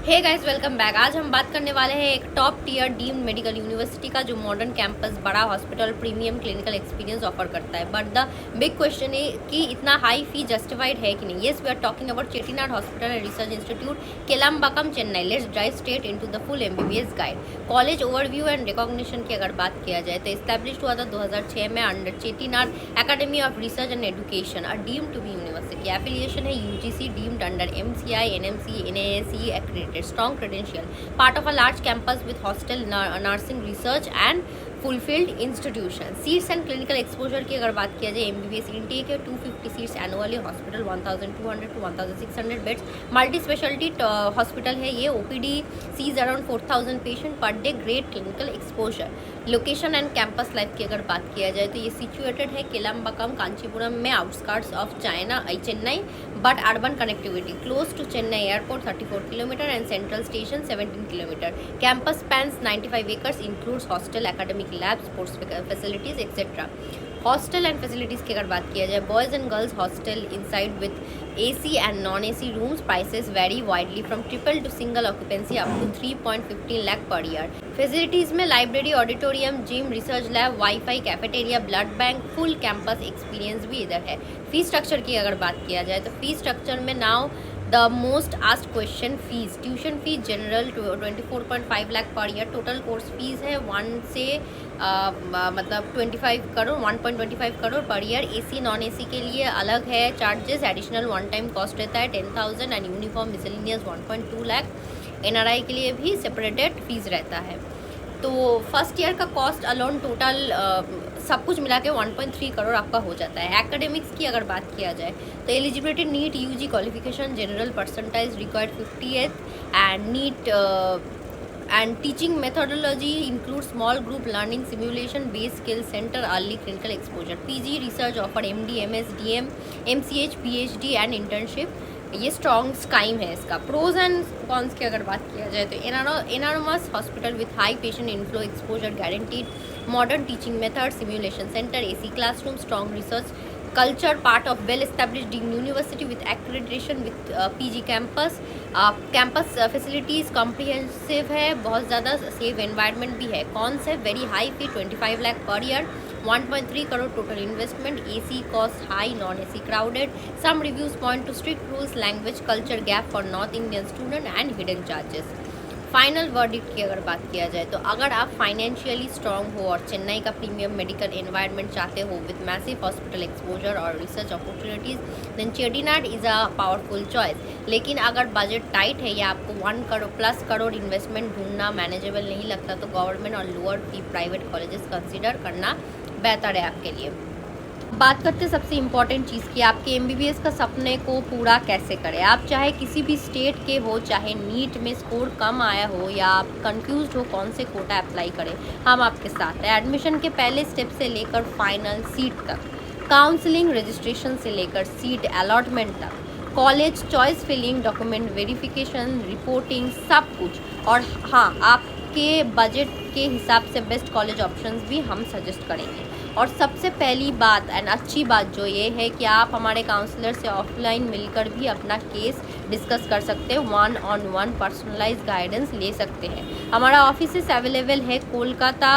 Hey guys, welcome back. आज हम बात करने वाले हैं एक top tier deemed medical university का जो मॉडर्न कैंपस, बड़ा hospital, premium clinical experience offer करता है। बट द बिग क्वेश्चन है कि इतना हाई फी जस्टिफाइड है कि नहीं। Yes, we are talking about Chettinad hospital and research institute, Kelambakkam, Chennai. Let's drive straight into the full MBBS guide. College overview and recognition की अगर बात किया जाए तो इस्टेब्लिश हुआ था 2006 में under Chettinad academy of research and education, a deemed to be university. Affiliation है UGC, deemed under MCI, NMC, NAAC accredited, strong credential, part of a large campus with hostel, nursing, research and fulfilled institution. Seats and clinical exposure की अगर बात किया जाए, MBBS intake है 250 seats annually, hospital 1200 to 1600 beds, multi speciality hospital है ये। OPD sees around 4000 patient per day, great clinical exposure. Location and campus life की अगर बात किया जाए तो ये सिचुएटेड है केलाम्बकम, कांचीपुरम में, outskirts of Chennai, but urban connectivity close to Chennai airport 34 kilometer and central station 17 kilometer. Campus spans 95 acres, includes hostel, academic lab, sports facilities, etc. Hostel and facilities की अगर बात किया जाए, boys and girls hostel inside with AC and non AC rooms, prices vary widely from triple to single occupancy up to 3.15 lakh per year. Facilities में library, auditorium, gym, research lab, wifi, cafeteria, blood bank, full campus experience भी इधर है। Fee structure की अगर बात किया जाए तो फी स्ट्रक्चर में now the most asked question fees. Tuition fees general 24.5 lakh per year. Total course fees है 1 से मतलब 25 crore, 1.25 crore per year. AC non AC के लिए अलग है charges, additional one time cost रहता है 10,000 and uniform miscellaneous 1.2 lakh. NRI के लिए भी सेपरेटेड फीस रहता है। तो फर्स्ट ईयर का कॉस्ट अलोन टोटल सब कुछ मिला के 1.3 करोड़ आपका हो जाता है। एकेडमिक्स की अगर बात किया जाए तो eligibility, NEET UG qualification, general percentile required 50th and NEET and teaching methodology includes small group learning, simulation based skill center, early clinical exposure. PG research offered, MD, MS, DM, MCH, PhD and internship. ये strong स्काइम है इसका। Pros and cons की अगर बात किया जाए तो enormous hospital with high patient inflow, exposure guaranteed, modern teaching method, simulation centre, AC classroom, strong research culture, part of well established deemed university with accreditation with PG campus. Campus facilities comprehensive है, बहुत ज़्यादा safe environment भी है। कौन से very high fee 25 lakh per year, 1.3 crore total investment, AC cost high, non AC crowded. Some reviews point to strict rules, language culture gap for North Indian student and hidden charges. Final verdict की अगर बात किया जाए तो अगर आप financially strong हो और चेन्नई का प्रीमियम मेडिकल एनवायरनमेंट चाहते हो विद मैसिव हॉस्पिटल एक्सपोजर और research opportunities, then Chettinad is a powerful choice. लेकिन अगर बजट टाइट है या आपको 1 करोड़ इन्वेस्टमेंट ढूंढना मैनेजेबल नहीं लगता तो गवर्नमेंट और लोअर फी प्राइवेट कॉलेजेस कंसिडर करना बेहतर है आपके लिए। बात करते सबसे इम्पॉर्टेंट चीज़ की, आपके एमबीबीएस का सपने को पूरा कैसे करें। आप चाहे किसी भी स्टेट के हो, चाहे नीट में स्कोर कम आया हो या आप कंफ्यूज हो कौन से कोटा अप्लाई करें, हम आपके साथ हैं। एडमिशन के पहले स्टेप से लेकर फाइनल सीट तक, काउंसलिंग, रजिस्ट्रेशन से लेकर सीट अलॉटमेंट तक, college choice filling, document verification, reporting, सब कुछ। और हाँ, आपके बजट के हिसाब से बेस्ट कॉलेज ऑप्शंस भी हम सजेस्ट करेंगे। और सबसे पहली बात एंड अच्छी बात जो ये है कि आप हमारे काउंसलर से ऑफलाइन मिलकर भी अपना केस डिस्कस कर सकते हैं, 1-on-1 पर्सनलाइज गाइडेंस ले सकते हैं। हमारा ऑफिस अवेलेबल है कोलकाता,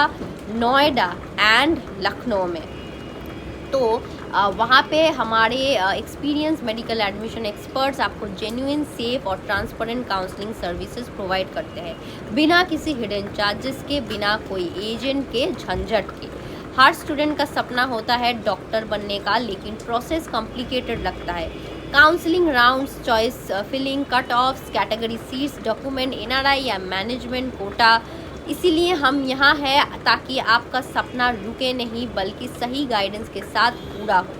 नोएडा एंड लखनऊ में। तो वहाँ पे हमारे एक्सपीरियंस मेडिकल एडमिशन एक्सपर्ट्स आपको जेन्युइन, सेफ और ट्रांसपेरेंट काउंसलिंग सर्विसेज प्रोवाइड करते हैं, बिना किसी हिडन चार्जेस के, बिना कोई एजेंट के झंझट के। हर स्टूडेंट का सपना होता है डॉक्टर बनने का, लेकिन प्रोसेस कॉम्प्लिकेटेड लगता है। Counselling rounds, choice filling, cut offs, category seats, document, NRI या मैनेजमेंट कोटा। इसीलिए हम यहाँ हैं ताकि आपका सपना रुके नहीं बल्कि सही गाइडेंस के साथ पूरा हो।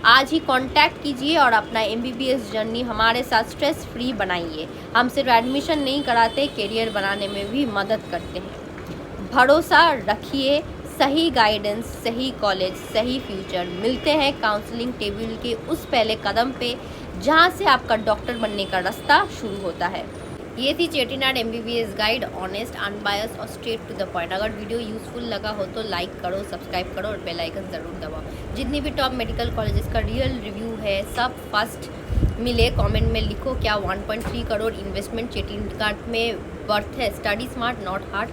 आज ही कांटेक्ट कीजिए और अपना एमबीबीएस जर्नी हमारे साथ स्ट्रेस फ्री बनाइए। हम सिर्फ एडमिशन नहीं कराते, करियर बनाने में भी मदद करते हैं। भरोसा रखिए, सही गाइडेंस, सही कॉलेज, सही फ्यूचर। मिलते हैं काउंसलिंग टेबल के उस पहले कदम पे जहाँ से आपका डॉक्टर बनने का रास्ता शुरू होता है। ये थी Chettinad MBBS guide, honest, unbiased और स्ट्रेट टू द पॉइंट। अगर वीडियो यूजफुल लगा हो तो लाइक करो, सब्सक्राइब करो और बेल आइकन ज़रूर दबाओ। जितनी भी टॉप मेडिकल कॉलेजेस का रियल रिव्यू है सब फर्स्ट मिले कमेंट में लिखो। क्या 1.3 करोड़ इन्वेस्टमेंट चंडीगढ़ में वर्थ है? Study smart not hard.